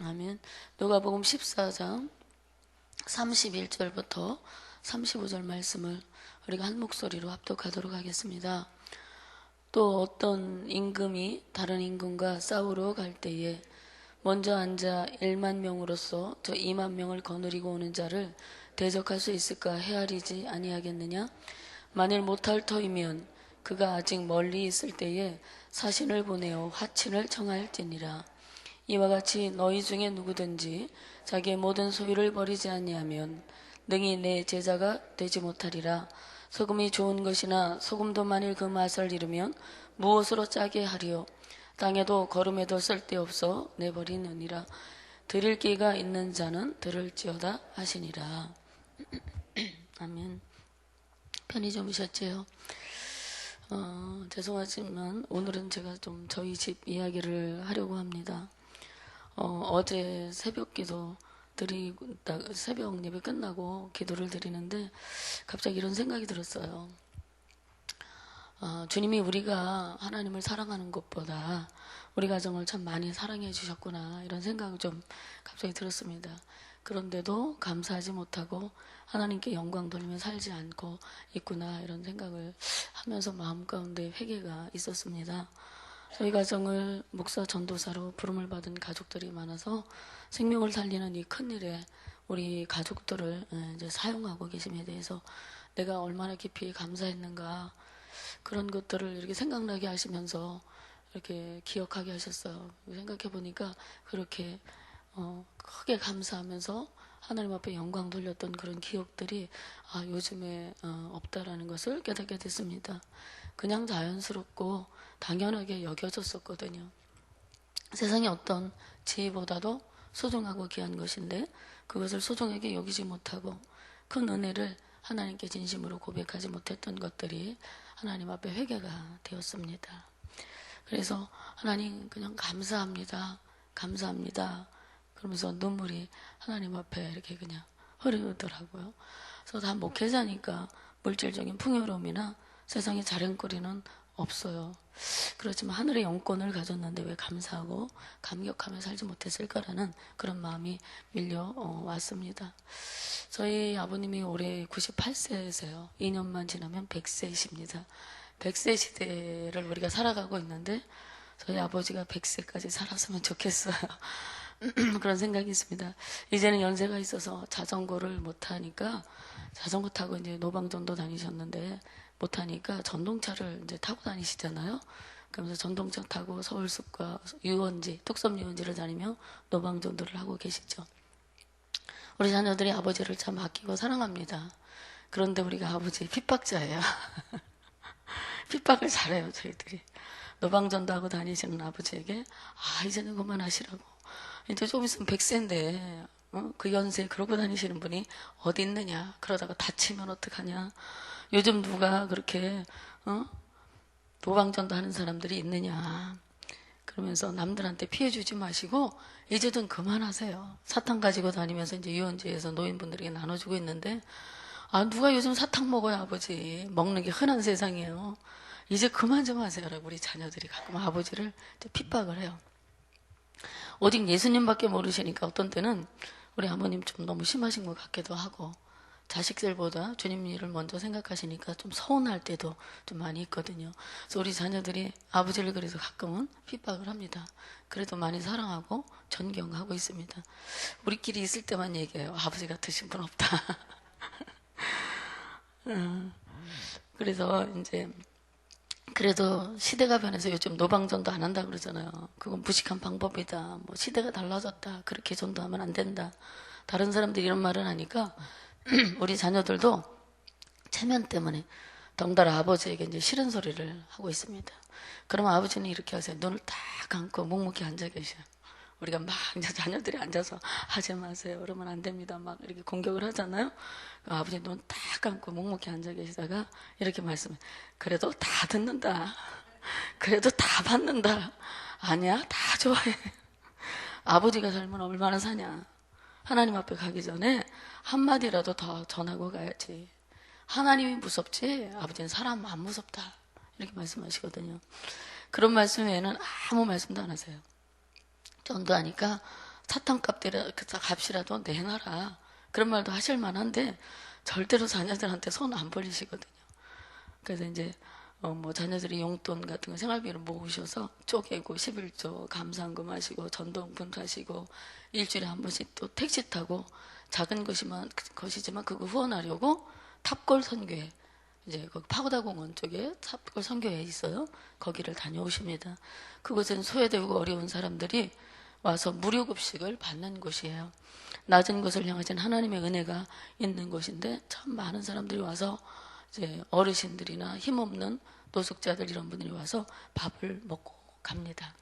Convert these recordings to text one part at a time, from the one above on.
아멘. 누가복음 14장 31절부터 35절 말씀을 우리가 한 목소리로 합독하도록 하겠습니다. 또 어떤 임금이 다른 임금과 싸우러 갈 때에 먼저 앉아 1만 명으로서 저 2만 명을 거느리고 오는 자를 대적할 수 있을까 헤아리지 아니하겠느냐? 만일 못할 터이면 그가 아직 멀리 있을 때에 사신을 보내어 화친을 청할지니라. 이와 같이 너희 중에 누구든지 자기의 모든 소유를 버리지 아니하면 능히 내 제자가 되지 못하리라. 소금이 좋은 것이나 소금도 만일 그 맛을 잃으면 무엇으로 짜게 하리요? 땅에도 거름에도 쓸데없어 내버리느니라. 들을 귀가 있는 자는 들을지어다 하시니라. 아멘. 편히 주무셨지요? 죄송하지만 오늘은 제가 좀 저희 집 이야기를 하려고 합니다. 어제 새벽 기도 드리고 새벽 예배 끝나고 기도를 드리는데 갑자기 이런 생각이 들었어요. 주님이 우리가 하나님을 사랑하는 것보다 우리 가정을 참 많이 사랑해 주셨구나, 이런 생각이 좀 갑자기 들었습니다. 그런데도 감사하지 못하고 하나님께 영광 돌리며 살지 않고 있구나, 이런 생각을 하면서 마음 가운데 회개가 있었습니다. 저희 가정을 목사 전도사로 부름을 받은 가족들이 많아서 생명을 살리는 이 큰일에 우리 가족들을 이제 사용하고 계심에 대해서 내가 얼마나 깊이 감사했는가, 그런 것들을 이렇게 생각나게 하시면서 이렇게 기억하게 하셨어요. 생각해 보니까 그렇게 크게 감사하면서 하나님 앞에 영광 돌렸던 그런 기억들이 요즘에 없다라는 것을 깨닫게 됐습니다. 그냥 자연스럽고 당연하게 여겨졌었거든요. 세상의 어떤 지위보다도 소중하고 귀한 것인데 그것을 소중하게 여기지 못하고 큰 은혜를 하나님께 진심으로 고백하지 못했던 것들이 하나님 앞에 회개가 되었습니다. 그래서 하나님, 그냥 감사합니다, 감사합니다 그러면서 눈물이 하나님 앞에 이렇게 그냥 흐르더라고요. 그래서 다 목회자니까 물질적인 풍요로움이나 세상의 자랑거리는 없어요. 그렇지만 하늘의 영권을 가졌는데 왜 감사하고 감격하며 살지 못했을까라는 그런 마음이 밀려왔습니다. 저희 아버님이 올해 98세세요. 2년만 지나면 100세이십니다. 100세 시대를 우리가 살아가고 있는데 저희 아버지가 100세까지 살았으면 좋겠어요. 그런 생각이 있습니다. 이제는 연세가 있어서 자전거를 못하니까, 자전거 타고 이제 노방전도 다니셨는데 못하니까 전동차를 이제 타고 다니시잖아요. 그러면서 전동차 타고 서울숲과 유원지, 뚝섬 유원지를 다니며 노방전도를 하고 계시죠. 우리 자녀들이 아버지를 참 아끼고 사랑합니다. 그런데 우리가 아버지의 핍박자예요. 핍박을 잘해요, 저희들이. 노방전도 하고 다니시는 아버지에게 이제는 그만하시라고. 이제 좀 있으면 100세인데 그 연세에 그러고 다니시는 분이 어디 있느냐. 그러다가 다치면 어떡하냐. 요즘 누가 그렇게 노방전도 하는 사람들이 있느냐. 그러면서 남들한테 피해 주지 마시고 이제 좀 그만하세요. 사탕 가지고 다니면서 이제 유원지에서 노인분들에게 나눠주고 있는데 누가 요즘 사탕 먹어요, 아버지. 먹는 게 흔한 세상이에요. 이제 그만 좀 하세요라고 우리 자녀들이 가끔 아버지를 핍박을 해요. 오직 예수님밖에 모르시니까 어떤 때는 우리 아버님 좀 너무 심하신 것 같기도 하고, 자식들보다 주님 일을 먼저 생각하시니까 좀 서운할 때도 좀 많이 있거든요. 그래서 우리 자녀들이 아버지를 그래서 가끔은 핍박을 합니다. 그래도 많이 사랑하고 존경하고 있습니다. 우리끼리 있을 때만 얘기해요. 아버지 같으신 분 없다. 그래서 이제 그래도 시대가 변해서 요즘 노방전도 안 한다 그러잖아요. 그건 무식한 방법이다. 뭐 시대가 달라졌다. 그렇게 전도하면 안 된다. 다른 사람들이 이런 말을 하니까 우리 자녀들도 체면 때문에 덩달아 아버지에게 이제 싫은 소리를 하고 있습니다. 그러면 아버지는 이렇게 하세요. 눈을 딱 감고 묵묵히 앉아 계셔요. 우리가 막 이제 자녀들이 앉아서 하지 마세요, 그러면 안 됩니다, 막 이렇게 공격을 하잖아요. 아버지 눈 딱 감고 묵묵히 앉아 계시다가 이렇게 말씀해. 그래도 다 듣는다. 그래도 다 받는다. 아니야, 다 좋아해. 아버지가 살면 얼마나 사냐. 하나님 앞에 가기 전에 한마디라도 더 전하고 가야지. 하나님이 무섭지 아버지는 사람 안 무섭다, 이렇게 말씀하시거든요. 그런 말씀 외에는 아무 말씀도 안 하세요. 전도하니까 값이라도 내놔라. 그런 말도 하실 만한데 절대로 자녀들한테 손 안 벌리시거든요. 그래서 이제 뭐 자녀들이 용돈 같은 거 생활비를 모으셔서 쪼개고 11조 감사한금 하시고 전동분 하시고 일주일에 한 번씩 또 택시 타고 작은 것이지만 그거 후원하려고 탑골 선교회, 이제 거기 파고다 공원 쪽에 탑골 선교회 있어요. 거기를 다녀오십니다. 그곳은 소외되고 어려운 사람들이 와서 무료 급식을 받는 곳이에요. 낮은 곳을 향하신 하나님의 은혜가 있는 곳인데 참 많은 사람들이 와서 이제 어르신들이나 힘없는 노숙자들 이런 분들이 와서 밥을 먹고 갑니다.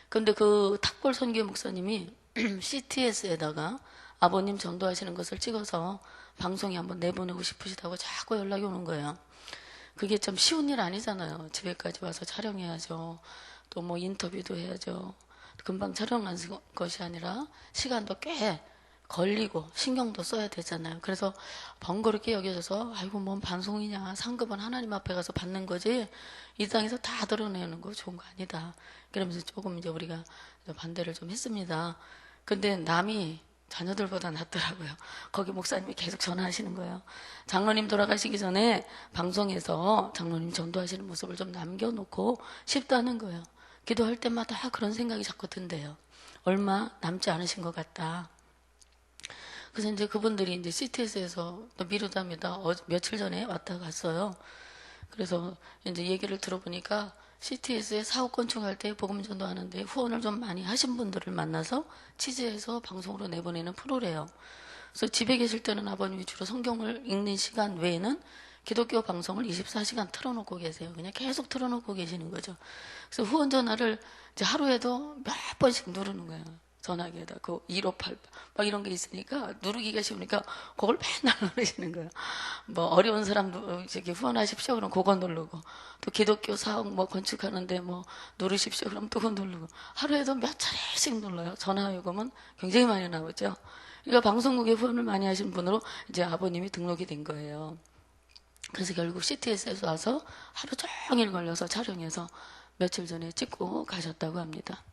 그런데 그 탑골 선교 목사님이 CTS에다가 아버님 전도하시는 것을 찍어서 방송에 한번 내보내고 싶으시다고 자꾸 연락이 오는 거예요. 그게 참 쉬운 일 아니잖아요. 집에까지 와서 촬영해야죠. 또 뭐 인터뷰도 해야죠. 금방 촬영한 것이 아니라 시간도 꽤 걸리고 신경도 써야 되잖아요. 그래서 번거롭게 여겨져서 아이고 뭔 방송이냐, 상급은 하나님 앞에 가서 받는 거지 이 땅에서 다 드러내는 거 좋은 거 아니다. 그러면서 조금 이제 우리가 반대를 좀 했습니다. 근데 남이 자녀들보다 낫더라고요. 거기 목사님이 계속 전화하시는 거예요. 장로님 돌아가시기 전에 방송에서 장로님 전도하시는 모습을 좀 남겨놓고 싶다는 거예요. 기도할 때마다 그런 생각이 자꾸 든대요. 얼마 남지 않으신 것 같다. 그래서 이제 그분들이 이제 CTS에서 또 미루답니다. 며칠 전에 왔다 갔어요. 그래서 이제 얘기를 들어보니까 CTS에 사업 건축할 때 복음 전도하는데 후원을 좀 많이 하신 분들을 만나서 취재해서 방송으로 내보내는 프로래요. 그래서 집에 계실 때는 아버님이 주로 성경을 읽는 시간 외에는 기독교 방송을 24시간 틀어놓고 계세요. 그냥 계속 틀어놓고 계시는 거죠. 그래서 후원 전화를 이제 하루에도 몇 번씩 누르는 거예요. 전화기에다 그 1588 막 이런 게 있으니까 누르기가 쉬우니까 그걸 맨날 누르시는 거예요. 뭐 어려운 사람도 저기 후원하십시오. 그럼 그거 누르고 또 기독교 사업 뭐 건축하는데 뭐 누르십시오. 그럼 또 그거 누르고 하루에도 몇 차례씩 눌러요. 전화 요금은 굉장히 많이 나오죠. 그러니까 방송국에 후원을 많이 하신 분으로 이제 아버님이 등록이 된 거예요. 그래서 결국 CTS에서 와서 하루 종일 걸려서 촬영해서 며칠 전에 찍고 가셨다고 합니다.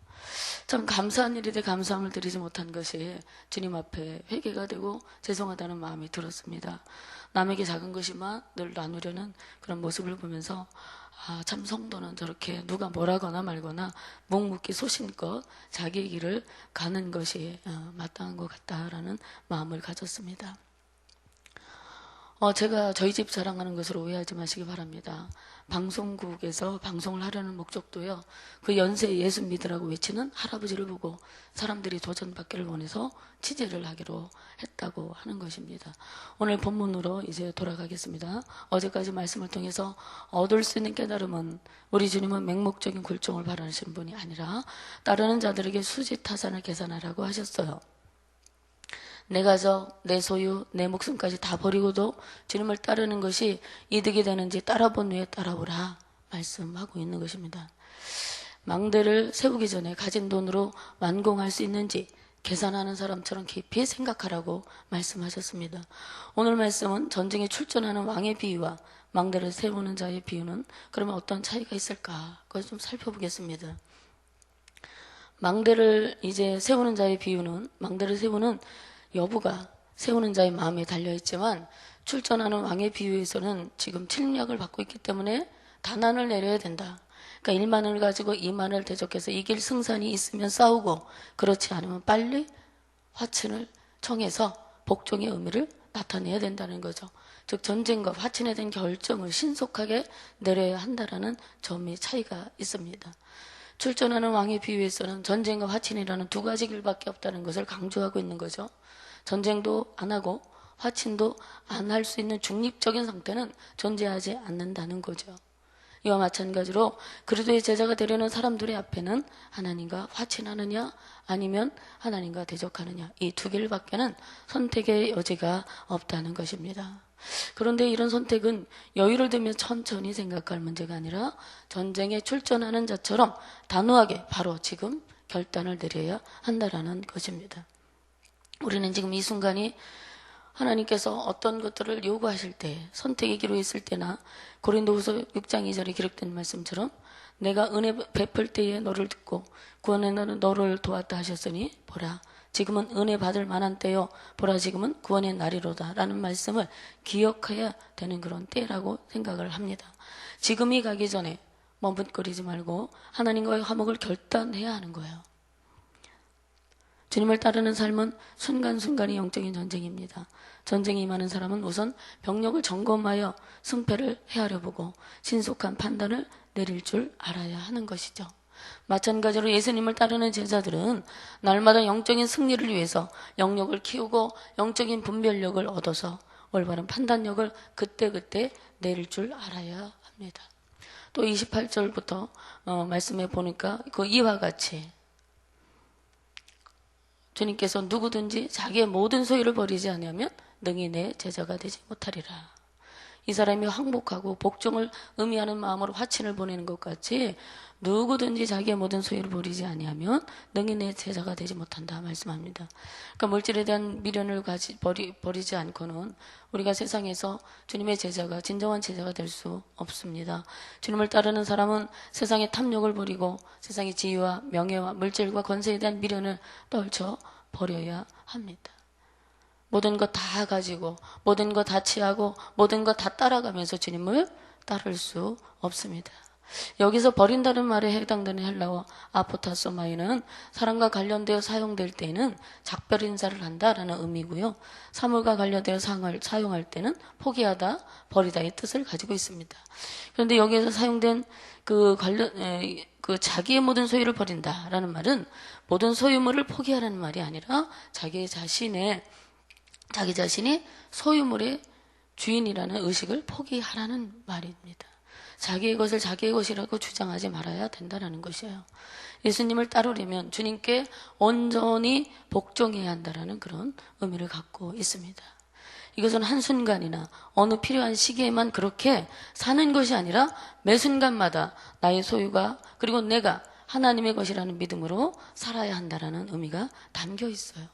참 감사한 일인데 감사함을 드리지 못한 것이 주님 앞에 회개가 되고 죄송하다는 마음이 들었습니다. 남에게 작은 것이만 늘 나누려는 그런 모습을 보면서 참 성도는 저렇게 누가 뭐라거나 말거나 묵묵히 소신껏 자기 길을 가는 것이 마땅한 것 같다라는 마음을 가졌습니다. 제가 저희 집 자랑하는 것으로 오해하지 마시기 바랍니다. 방송국에서 방송을 하려는 목적도요. 그 연세 예수 믿으라고 외치는 할아버지를 보고 사람들이 도전받기를 원해서 취재를 하기로 했다고 하는 것입니다. 오늘 본문으로 이제 돌아가겠습니다. 어제까지 말씀을 통해서 얻을 수 있는 깨달음은 우리 주님은 맹목적인 굴종을 바라시는 분이 아니라 따르는 자들에게 수지타산을 계산하라고 하셨어요. 내 가족, 내 소유, 내 목숨까지 다 버리고도 주님을 따르는 것이 이득이 되는지 따라본 후에 따라오라 말씀하고 있는 것입니다. 망대를 세우기 전에 가진 돈으로 완공할 수 있는지 계산하는 사람처럼 깊이 생각하라고 말씀하셨습니다. 오늘 말씀은 전쟁에 출전하는 왕의 비유와 망대를 세우는 자의 비유는 그러면 어떤 차이가 있을까? 그걸 좀 살펴보겠습니다. 망대를 이제 세우는 자의 비유는 망대를 세우는 여부가 세우는 자의 마음에 달려있지만 출전하는 왕의 비유에서는 지금 침략을 받고 있기 때문에 단한을 내려야 된다. 그러니까 1만을 가지고 2만을 대적해서 이길 승산이 있으면 싸우고 그렇지 않으면 빨리 화친을 청해서 복종의 의미를 나타내야 된다는 거죠. 즉 전쟁과 화친에 대한 결정을 신속하게 내려야 한다는 점의 차이가 있습니다. 출전하는 왕의 비유에서는 전쟁과 화친이라는 두 가지 길밖에 없다는 것을 강조하고 있는 거죠. 전쟁도 안 하고 화친도 안 할 수 있는 중립적인 상태는 존재하지 않는다는 거죠. 이와 마찬가지로 그리스도의 제자가 되려는 사람들의 앞에는 하나님과 화친하느냐 아니면 하나님과 대적하느냐 이 두 길밖에는 선택의 여지가 없다는 것입니다. 그런데 이런 선택은 여유를 두며 천천히 생각할 문제가 아니라 전쟁에 출전하는 자처럼 단호하게 바로 지금 결단을 내려야 한다라는 것입니다. 우리는 지금 이 순간이 하나님께서 어떤 것들을 요구하실 때, 선택의 기로 있을 때나 고린도후서 6장 2절에 기록된 말씀처럼 내가 은혜 베풀 때에 너를 듣고 구원의 너를 도왔다 하셨으니 보라 지금은 은혜 받을 만한 때요 보라 지금은 구원의 날이로다 라는 말씀을 기억해야 되는 그런 때라고 생각을 합니다. 지금이 가기 전에 머뭇거리지 말고 하나님과의 화목을 결단해야 하는 거예요. 주님을 따르는 삶은 순간순간이 영적인 전쟁입니다. 전쟁이 임하는 사람은 우선 병력을 점검하여 승패를 헤아려 보고 신속한 판단을 내릴 줄 알아야 하는 것이죠. 마찬가지로 예수님을 따르는 제자들은 날마다 영적인 승리를 위해서 영역을 키우고 영적인 분별력을 얻어서 올바른 판단력을 그때그때 내릴 줄 알아야 합니다. 또 28절부터 말씀해 보니까 그 이와 같이 주님께서 누구든지 자기의 모든 소유를 버리지 않으면 능히 내 제자가 되지 못하리라. 이 사람이 항복하고 복종을 의미하는 마음으로 화친을 보내는 것 같이 누구든지 자기의 모든 소유를 버리지 아니하면 능히 내 제자가 되지 못한다 말씀합니다. 그러니까 물질에 대한 미련을 버리지 않고는 우리가 세상에서 주님의 제자가 진정한 제자가 될 수 없습니다. 주님을 따르는 사람은 세상의 탐욕을 버리고 세상의 지위와 명예와 물질과 권세에 대한 미련을 떨쳐 버려야 합니다. 모든 것 다 가지고 모든 것 다 취하고 모든 것 다 따라가면서 주님을 따를 수 없습니다. 여기서 버린다는 말에 해당되는 헬라어 아포타소마이는 사람과 관련되어 사용될 때는 작별 인사를 한다라는 의미고요. 사물과 관련되어 사용할 때는 포기하다, 버리다의 뜻을 가지고 있습니다. 그런데 여기에서 사용된 그 자기의 모든 소유를 버린다라는 말은 모든 소유물을 포기하라는 말이 아니라 자기 자신이 소유물의 주인이라는 의식을 포기하라는 말입니다. 자기의 것을 자기의 것이라고 주장하지 말아야 된다는 것이에요. 예수님을 따르려면 주님께 온전히 복종해야 한다는 그런 의미를 갖고 있습니다. 이것은 한순간이나 어느 필요한 시기에만 그렇게 사는 것이 아니라 매 순간마다 나의 소유가 그리고 내가 하나님의 것이라는 믿음으로 살아야 한다는 의미가 담겨 있어요.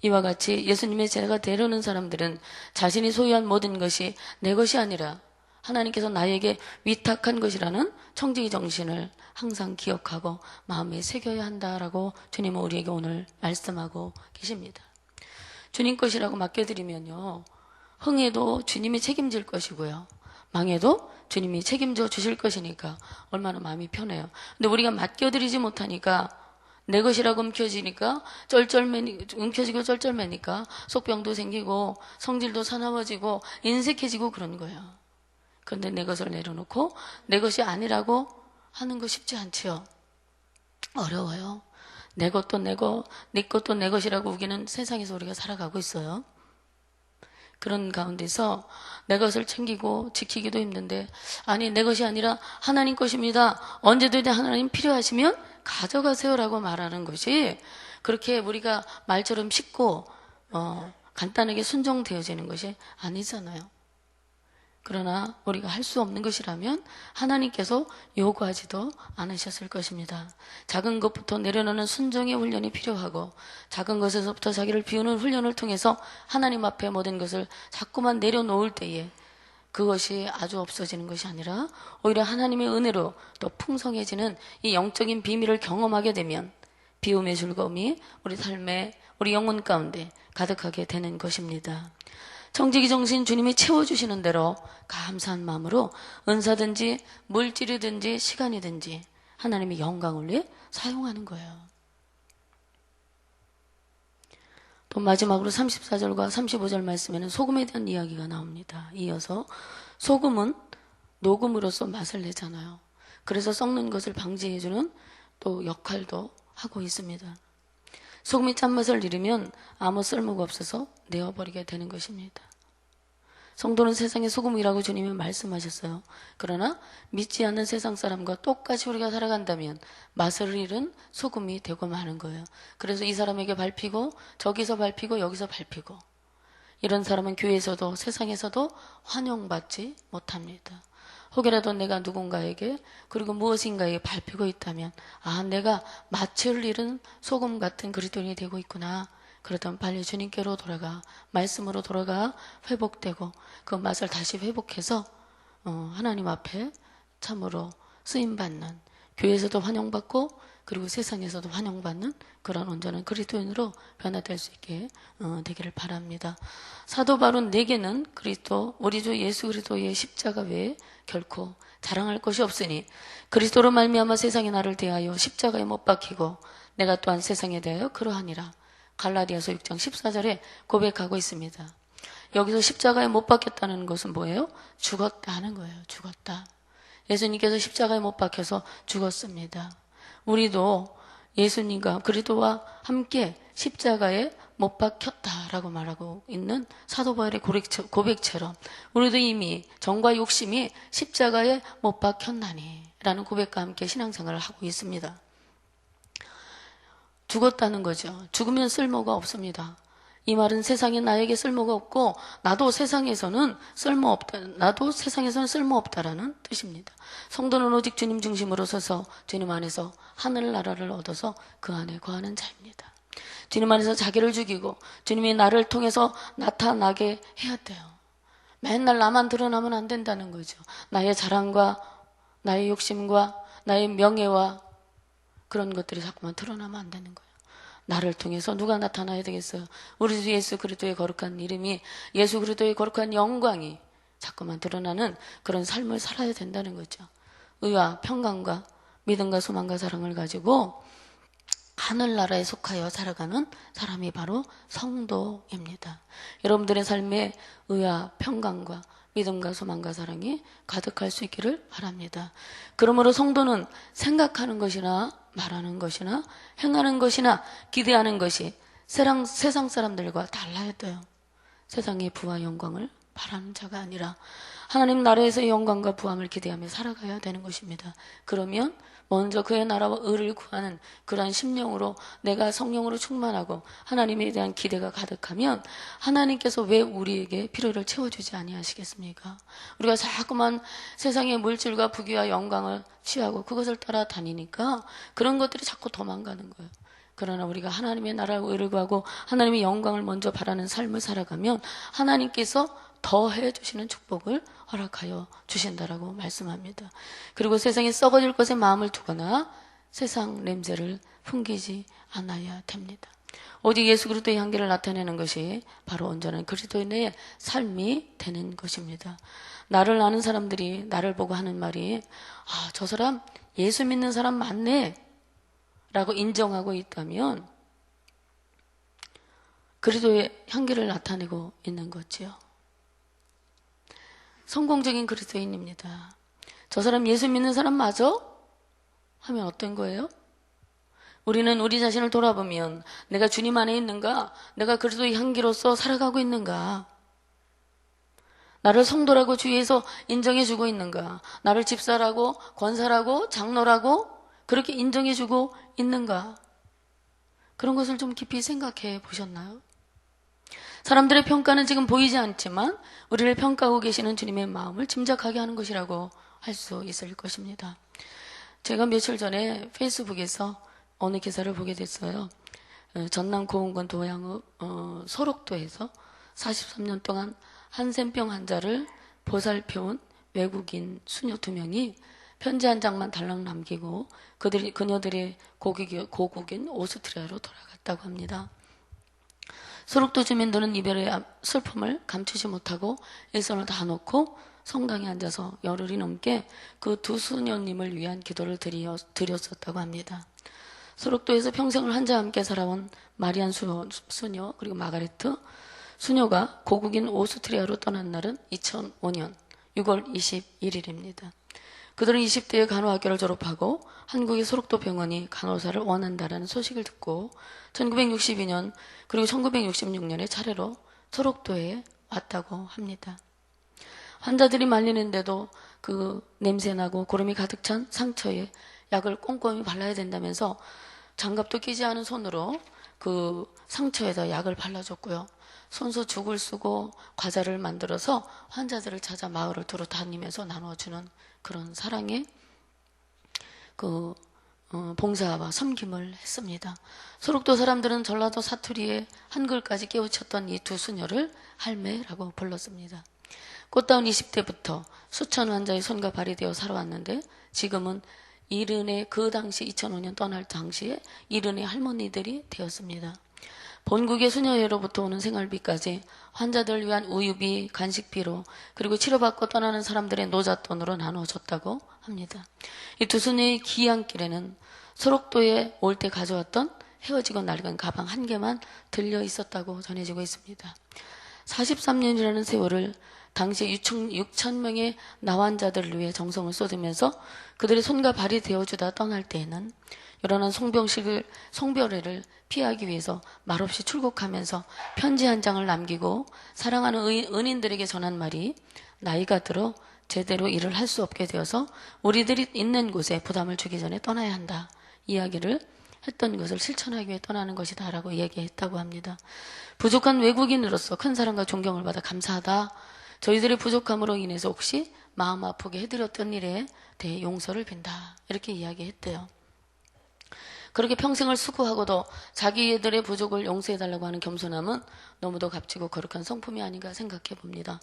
이와 같이 예수님의 제자가 되려는 사람들은 자신이 소유한 모든 것이 내 것이 아니라 하나님께서 나에게 위탁한 것이라는 청지기 정신을 항상 기억하고 마음에 새겨야 한다라고 주님은 우리에게 오늘 말씀하고 계십니다. 주님 것이라고 맡겨드리면요, 흥해도 주님이 책임질 것이고요, 망해도 주님이 책임져 주실 것이니까 얼마나 마음이 편해요. 근데 우리가 맡겨드리지 못하니까 내 것이라고 움켜지고 쩔쩔매니까 속병도 생기고 성질도 사나워지고 인색해지고 그런 거예요. 그런데 내 것을 내려놓고 내 것이 아니라고 하는 거 쉽지 않지요. 어려워요. 내 것도 내 것도 내 것이라고 우기는 세상에서 우리가 살아가고 있어요. 그런 가운데서 내 것을 챙기고 지키기도 힘든데, 아니 내 것이 아니라 하나님 것입니다. 언제든지 하나님 필요하시면 가져가세요라고 말하는 것이 그렇게 우리가 말처럼 쉽고 간단하게 순종되어지는 것이 아니잖아요. 그러나 우리가 할 수 없는 것이라면 하나님께서 요구하지도 않으셨을 것입니다. 작은 것부터 내려놓는 순종의 훈련이 필요하고 작은 것에서부터 자기를 비우는 훈련을 통해서 하나님 앞에 모든 것을 자꾸만 내려놓을 때에 그것이 아주 없어지는 것이 아니라 오히려 하나님의 은혜로 더 풍성해지는 이 영적인 비밀을 경험하게 되면 비움의 즐거움이 우리 삶에 우리 영혼 가운데 가득하게 되는 것입니다. 청지기 정신 주님이 채워주시는 대로 감사한 마음으로 은사든지 물질이든지 시간이든지 하나님의 영광을 위해 사용하는 거예요. 또 마지막으로 34절과 35절 말씀에는 소금에 대한 이야기가 나옵니다. 이어서 소금은 녹음으로써 맛을 내잖아요. 그래서 썩는 것을 방지해주는 또 역할도 하고 있습니다. 소금이 짠맛을 잃으면 아무 쓸모가 없어서 내어버리게 되는 것입니다. 성도는 세상의 소금이라고 주님이 말씀하셨어요. 그러나 믿지 않는 세상 사람과 똑같이 우리가 살아간다면 맛을 잃은 소금이 되고 마는 거예요. 그래서 이 사람에게 밟히고 저기서 밟히고 여기서 밟히고 이런 사람은 교회에서도 세상에서도 환영받지 못합니다. 혹여라도 내가 누군가에게 그리고 무엇인가에 밟히고 있다면 내가 맛을 잃은 소금 같은 그리스도인이 되고 있구나. 그렇다면 빨리 주님께로 돌아가, 말씀으로 돌아가 회복되고 그 맛을 다시 회복해서 하나님 앞에 참으로 쓰임받는, 교회에서도 환영받고 그리고 세상에서도 환영받는 그런 온전한 그리스도인으로 변화될 수 있게 되기를 바랍니다. 사도 바울에게는 그리스도, 우리 주 예수 그리스도의 십자가 외에 결코 자랑할 것이 없으니 그리스도로 말미암아 세상이 나를 대하여 십자가에 못 박히고 내가 또한 세상에 대하여 그러하니라. 갈라디아서 6장 14절에 고백하고 있습니다. 여기서 십자가에 못 박혔다는 것은 뭐예요? 죽었다 하는 거예요. 죽었다. 예수님께서 십자가에 못 박혀서 죽었습니다. 우리도 예수님과 그리스도와 함께 십자가에 못 박혔다라고 말하고 있는 사도 바울의 고백처럼 우리도 이미 정과 욕심이 십자가에 못 박혔나니 라는 고백과 함께 신앙생활을 하고 있습니다. 죽었다는 거죠. 죽으면 쓸모가 없습니다. 이 말은 세상에 나에게 쓸모가 없고 나도 세상에서는 쓸모없다라는 뜻입니다. 성도는 오직 주님 중심으로 서서 주님 안에서 하늘나라를 얻어서 그 안에 거하는 자입니다. 주님 안에서 자기를 죽이고 주님이 나를 통해서 나타나게 해야 돼요. 맨날 나만 드러나면 안 된다는 거죠. 나의 자랑과 나의 욕심과 나의 명예와 그런 것들이 자꾸만 드러나면 안 되는 거예요. 나를 통해서 누가 나타나야 되겠어요? 우리 주 예수 그리스도의 거룩한 이름이, 예수 그리스도의 거룩한 영광이 자꾸만 드러나는 그런 삶을 살아야 된다는 거죠. 의와 평강과 믿음과 소망과 사랑을 가지고 하늘나라에 속하여 살아가는 사람이 바로 성도입니다. 여러분들의 삶에 의와 평강과 믿음과 소망과 사랑이 가득할 수 있기를 바랍니다. 그러므로 성도는 생각하는 것이나 말하는 것이나 행하는 것이나 기대하는 것이 세상 사람들과 달라야 돼요. 세상의 부와 영광을 바라는 자가 아니라 하나님 나라에서의 영광과 부함을 기대하며 살아가야 되는 것입니다. 그러면 먼저 그의 나라와 의를 구하는 그러한 심령으로 내가 성령으로 충만하고 하나님에 대한 기대가 가득하면 하나님께서 왜 우리에게 필요를 채워주지 아니하시겠습니까? 우리가 자꾸만 세상의 물질과 부귀와 영광을 취하고 그것을 따라다니니까 그런 것들이 자꾸 도망가는 거예요. 그러나 우리가 하나님의 나라와 의를 구하고 하나님의 영광을 먼저 바라는 삶을 살아가면 하나님께서 더해 주시는 축복을 허락하여 주신다라고 말씀합니다. 그리고 세상에 썩어질 것에 마음을 두거나 세상 냄새를 풍기지 않아야 됩니다. 오직 예수 그리스도의 향기를 나타내는 것이 바로 온전한 그리스도인의 삶이 되는 것입니다. 나를 아는 사람들이 나를 보고 하는 말이 저 사람 예수 믿는 사람 맞네 라고 인정하고 있다면 그리스도의 향기를 나타내고 있는 거지요. 성공적인 그리스도인입니다. 저 사람 예수 믿는 사람 맞아? 하면 어떤 거예요? 우리는 우리 자신을 돌아보면 내가 주님 안에 있는가? 내가 그리스도의 향기로서 살아가고 있는가? 나를 성도라고 주위에서 인정해주고 있는가? 나를 집사라고, 권사라고, 장로라고 그렇게 인정해주고 있는가? 그런 것을 좀 깊이 생각해 보셨나요? 사람들의 평가는 지금 보이지 않지만 우리를 평가하고 계시는 주님의 마음을 짐작하게 하는 것이라고 할 수 있을 것입니다. 제가 며칠 전에 페이스북에서 어느 기사를 보게 됐어요. 전남 고흥군 도양읍 소록도에서 43년 동안 한센병 환자를 보살펴온 외국인 수녀 2명이 편지 한 장만 달랑 남기고 그녀들이 고국인 오스트리아로 돌아갔다고 합니다. 소록도 주민들은 이별의 슬픔을 감추지 못하고 일손을 다 놓고 성당에 앉아서 열흘이 넘게 그 두 수녀님을 위한 기도를 드렸었다고 합니다. 소록도에서 평생을 환자와 함께 살아온 마리안 수녀 그리고 마가레트 수녀가 고국인 오스트리아로 떠난 날은 2005년 6월 21일입니다. 그들은 20대에 간호학교를 졸업하고 한국의 소록도 병원이 간호사를 원한다라는 소식을 듣고 1962년 그리고 1966년에 차례로 소록도에 왔다고 합니다. 환자들이 말리는데도 그 냄새나고 고름이 가득 찬 상처에 약을 꼼꼼히 발라야 된다면서 장갑도 끼지 않은 손으로 그 상처에다 약을 발라줬고요. 손수 죽을 쓰고 과자를 만들어서 환자들을 찾아 마을을 두루 다니면서 나눠주는 그런 사랑의 그 봉사와 섬김을 했습니다. 소록도 사람들은 전라도 사투리에 한글까지 깨우쳤던 이 두 수녀를 할매라고 불렀습니다. 꽃다운 20대부터 수천 환자의 손과 발이 되어 살아왔는데 지금은 이른의 그 당시 2005년 떠날 당시에 이른의 할머니들이 되었습니다. 본국의 수녀회로부터 오는 생활비까지 환자들 위한 우유비, 간식비로 그리고 치료받고 떠나는 사람들의 노잣돈으로 나눠줬다고 합니다. 이 두 수녀의 귀향길에는 소록도에 올 때 가져왔던 헤어지고 낡은 가방 한 개만 들려 있었다고 전해지고 있습니다. 43년이라는 세월을 당시 6천 명의 나환자들을 위해 정성을 쏟으면서 그들의 손과 발이 되어주다 떠날 때에는 요란한 송별회를 피하기 위해서 말없이 출국하면서 편지 한 장을 남기고 사랑하는 은인들에게 전한 말이 나이가 들어 제대로 일을 할 수 없게 되어서 우리들이 있는 곳에 부담을 주기 전에 떠나야 한다. 이야기를 했던 것을 실천하기 위해 떠나는 것이다 라고 이야기했다고 합니다. 부족한 외국인으로서 큰 사랑과 존경을 받아 감사하다. 저희들의 부족함으로 인해서 혹시 마음 아프게 해드렸던 일에 대해 용서를 빈다. 이렇게 이야기했대요. 그렇게 평생을 수고하고도 자기들의 부족을 용서해달라고 하는 겸손함은 너무도 값지고 거룩한 성품이 아닌가 생각해 봅니다.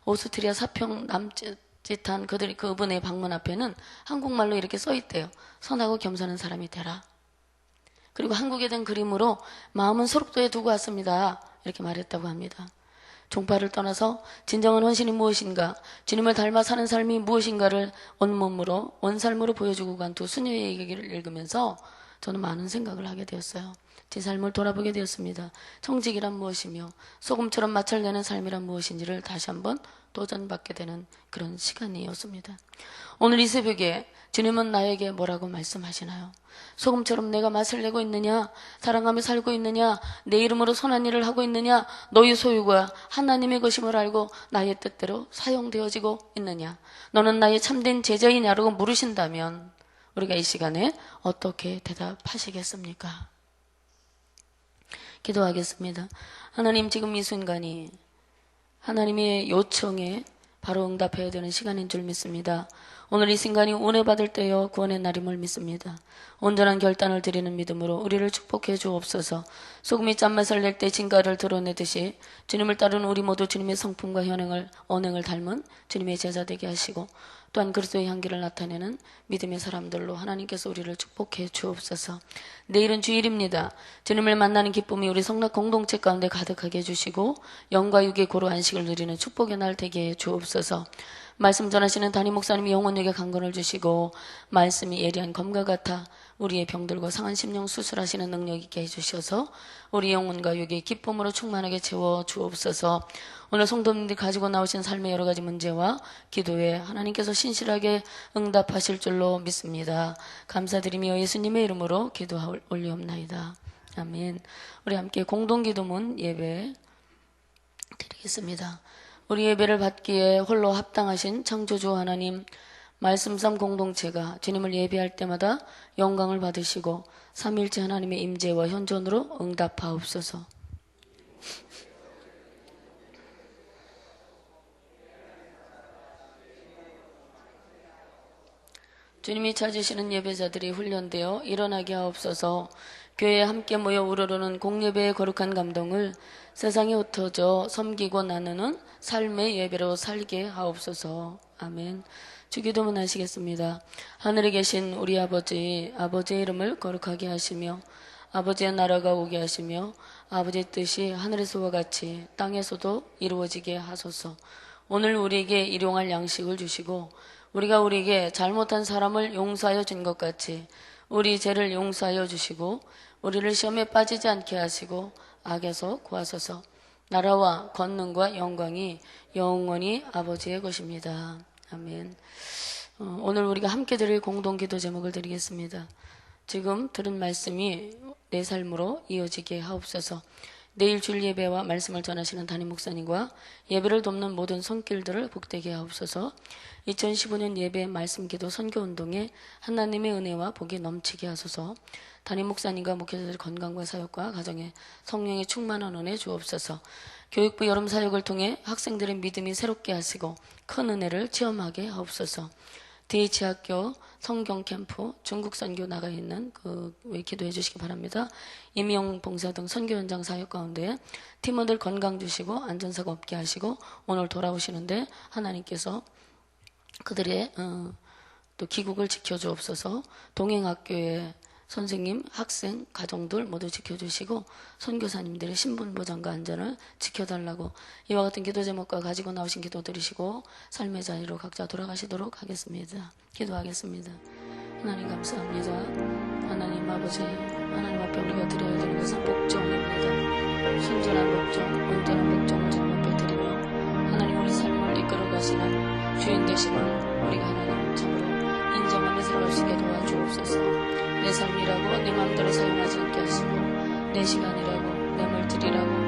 오스트리아 사평 남짓한 그분의 방문 앞에는 한국말로 이렇게 써있대요. 선하고 겸손한 사람이 되라. 그리고 한국에 된 그림으로 마음은 소록도에 두고 왔습니다. 이렇게 말했다고 합니다. 종파를 떠나서 진정한 헌신이 무엇인가, 주님을 닮아 사는 삶이 무엇인가를 온몸으로, 온삶으로 보여주고 간 두 수녀의 얘기를 읽으면서 저는 많은 생각을 하게 되었어요. 제 삶을 돌아보게 되었습니다. 청직이란 무엇이며 소금처럼 마찰 내는 삶이란 무엇인지를 다시 한번 도전받게 되는 그런 시간이었습니다. 오늘 이 새벽에 주님은 나에게 뭐라고 말씀하시나요? 소금처럼 내가 맛을 내고 있느냐? 사랑하며 살고 있느냐? 내 이름으로 선한 일을 하고 있느냐? 너희 소유가 하나님의 것임을 알고 나의 뜻대로 사용되어지고 있느냐? 너는 나의 참된 제자이냐라고 물으신다면 우리가 이 시간에 어떻게 대답하시겠습니까? 기도하겠습니다. 하나님, 지금 이 순간이 하나님의 요청에 바로 응답해야 되는 시간인 줄 믿습니다. 오늘 이 순간이 은혜 받을 때요 구원의 날임을 믿습니다. 온전한 결단을 드리는 믿음으로 우리를 축복해 주옵소서. 소금이 짠맛을 낼 때 진가를 드러내듯이 주님을 따르는 우리 모두 주님의 성품과 언행을 닮은 주님의 제자 되게 하시고 또한 그리스도의 향기를 나타내는 믿음의 사람들로 하나님께서 우리를 축복해 주옵소서. 내일은 주일입니다. 주님을 만나는 기쁨이 우리 성락 공동체 가운데 가득하게 해주시고 영과 육의 고루 안식을 누리는 축복의 날 되게 해 주옵소서. 말씀 전하시는 담임 목사님이 영혼에게 강건을 주시고 말씀이 예리한 검과 같아 우리의 병들고 상한 심령 수술하시는 능력 있게 해주셔서 우리 영혼과 육의 기쁨으로 충만하게 채워 주옵소서. 오늘 성도님들이 가지고 나오신 삶의 여러 가지 문제와 기도에 하나님께서 신실하게 응답하실 줄로 믿습니다. 감사드리며 예수님의 이름으로 기도 올리옵나이다. 아멘. 우리 함께 공동기도문 예배 드리겠습니다. 우리 예배를 받기에 홀로 합당하신 창조주 하나님, 말씀삼 공동체가 주님을 예배할 때마다 영광을 받으시고 삼일째 하나님의 임재와 현존으로 응답하옵소서. 주님이 찾으시는 예배자들이 훈련되어 일어나게 하옵소서. 교회에 함께 모여 우러르는 공예배의 거룩한 감동을 세상에 흩어져 섬기고 나누는 삶의 예배로 살게 하옵소서. 아멘. 주기도문 하시겠습니다. 하늘에 계신 우리 아버지의 이름을 거룩하게 하시며 아버지의 나라가 오게 하시며 아버지의 뜻이 하늘에서와 같이 땅에서도 이루어지게 하소서. 오늘 우리에게 일용할 양식을 주시고 우리가 우리에게 잘못한 사람을 용서하여 준 것 같이 우리 죄를 용서하여 주시고 우리를 시험에 빠지지 않게 하시고 악에서 구하소서. 나라와 권능과 영광이 영원히 아버지의 것입니다. 아멘. 오늘 우리가 함께 드릴 공동기도 제목을 드리겠습니다. 지금 들은 말씀이 내 삶으로 이어지게 하옵소서. 내일 주일 예배와 말씀을 전하시는 담임 목사님과 예배를 돕는 모든 손길들을 복되게 하옵소서. 2015년 예배 말씀 기도 선교 운동에 하나님의 은혜와 복이 넘치게 하소서. 담임 목사님과 목회자들의 건강과 사역과 가정에 성령의 충만한 은혜 주옵소서. 교육부 여름 사역을 통해 학생들의 믿음이 새롭게 하시고 큰 은혜를 체험하게 하옵소서. DH학교 성경 캠프 중국 선교 나가 있는 왜 기도해 주시기 바랍니다. 임용 봉사 등 선교 현장 사역 가운데 팀원들 건강 주시고 안전사고 없게 하시고 오늘 돌아오시는데 하나님께서 그들의 또 귀국을 지켜주옵소서. 동행학교의 선생님, 학생, 가정들 모두 지켜주시고 선교사님들의 신분보장과 안전을 지켜달라고 이와 같은 기도 제목과 가지고 나오신 기도 드리시고 삶의 자리로 각자 돌아가시도록 하겠습니다. 기도하겠습니다. 하나님 감사합니다. 하나님 아버지, 하나님 앞에 우리가 드려야 되는 것은 복종입니다. 순전한 복종, 온전한 복종을 주님 앞에 드리며 하나님 우리 삶을 이끌어 가시는 주인 되심을 우리가 하나님 참으로 인정하며 살아갈 수 있게 도와주옵소서. 내 삶이라고 내 마음대로 사용하지 않게 하시고 내 시간이라고 내 물질이라고